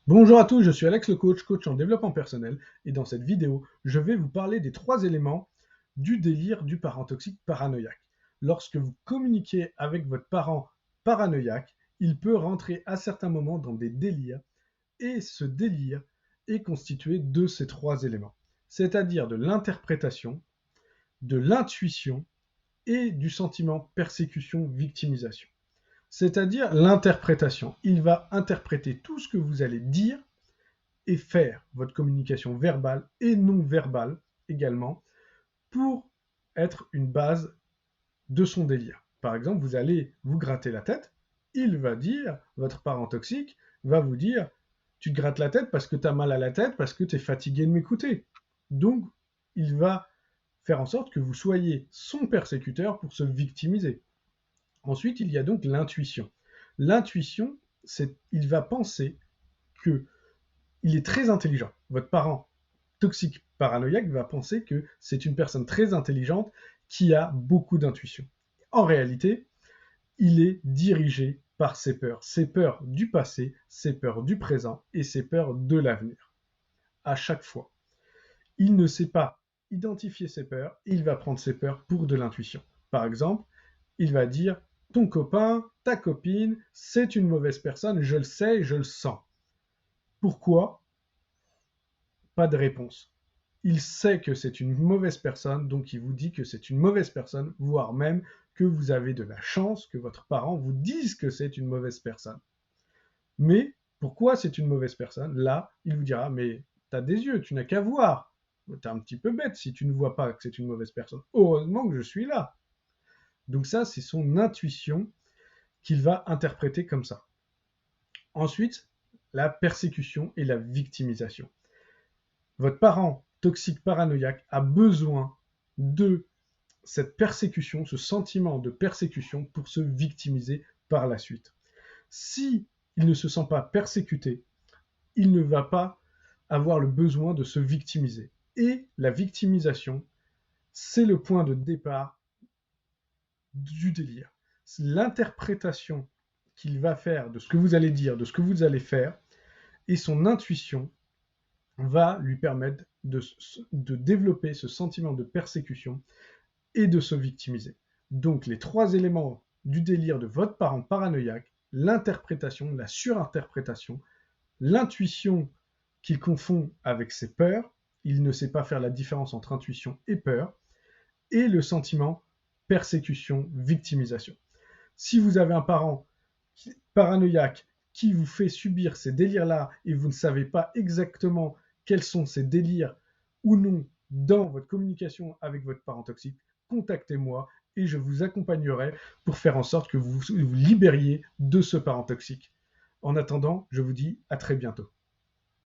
Bonjour à tous, je suis Alex le coach en développement personnel, et dans cette vidéo, je vais vous parler des 3 éléments du délire du parent toxique paranoïaque. Lorsque vous communiquez avec votre parent paranoïaque, il peut rentrer à certains moments dans des délires, et ce délire est constitué de ces 3 éléments, c'est-à-dire de l'interprétation, de l'intuition et du sentiment persécution-victimisation. C'est-à-dire l'interprétation. Il va interpréter tout ce que vous allez dire et faire votre communication verbale et non verbale également pour être une base de son délire. Par exemple, vous allez vous gratter la tête, il va dire, votre parent toxique va vous dire, tu te grattes la tête parce que tu as mal à la tête, parce que tu es fatigué de m'écouter. Donc, il va faire en sorte que vous soyez son persécuteur pour se victimiser. Ensuite, il y a donc l'intuition. L'intuition, c'est il va penser que il est très intelligent. Votre parent toxique paranoïaque va penser que c'est une personne très intelligente qui a beaucoup d'intuition. En réalité, il est dirigé par ses peurs du passé, ses peurs du présent et ses peurs de l'avenir. À chaque fois, il ne sait pas identifier ses peurs et il va prendre ses peurs pour de l'intuition. Par exemple, il va dire ton copain, ta copine, c'est une mauvaise personne, je le sais, je le sens. Pourquoi? Pas de réponse. Il sait que c'est une mauvaise personne, donc il vous dit que c'est une mauvaise personne, voire même que vous avez de la chance que votre parent vous dise que c'est une mauvaise personne. Mais pourquoi c'est une mauvaise personne? Là, il vous dira, mais t'as des yeux, tu n'as qu'à voir. T'es un petit peu bête si tu ne vois pas que c'est une mauvaise personne. Heureusement que je suis là. Donc ça, c'est son intuition qu'il va interpréter comme ça. Ensuite, la persécution et la victimisation. Votre parent toxique paranoïaque a besoin de cette persécution, ce sentiment de persécution pour se victimiser par la suite. Si il ne se sent pas persécuté, il ne va pas avoir le besoin de se victimiser. Et la victimisation, c'est le point de départ du délire. L'interprétation qu'il va faire de ce que vous allez dire, de ce que vous allez faire, et son intuition va lui permettre de développer ce sentiment de persécution et de se victimiser. Donc les 3 éléments du délire de votre parent paranoïaque, l'interprétation, la surinterprétation, l'intuition qu'il confond avec ses peurs, il ne sait pas faire la différence entre intuition et peur, et le sentiment persécution, victimisation. Si vous avez un parent paranoïaque qui vous fait subir ces délires-là et vous ne savez pas exactement quels sont ces délires ou non dans votre communication avec votre parent toxique, contactez-moi et je vous accompagnerai pour faire en sorte que vous vous libériez de ce parent toxique. En attendant, je vous dis à très bientôt.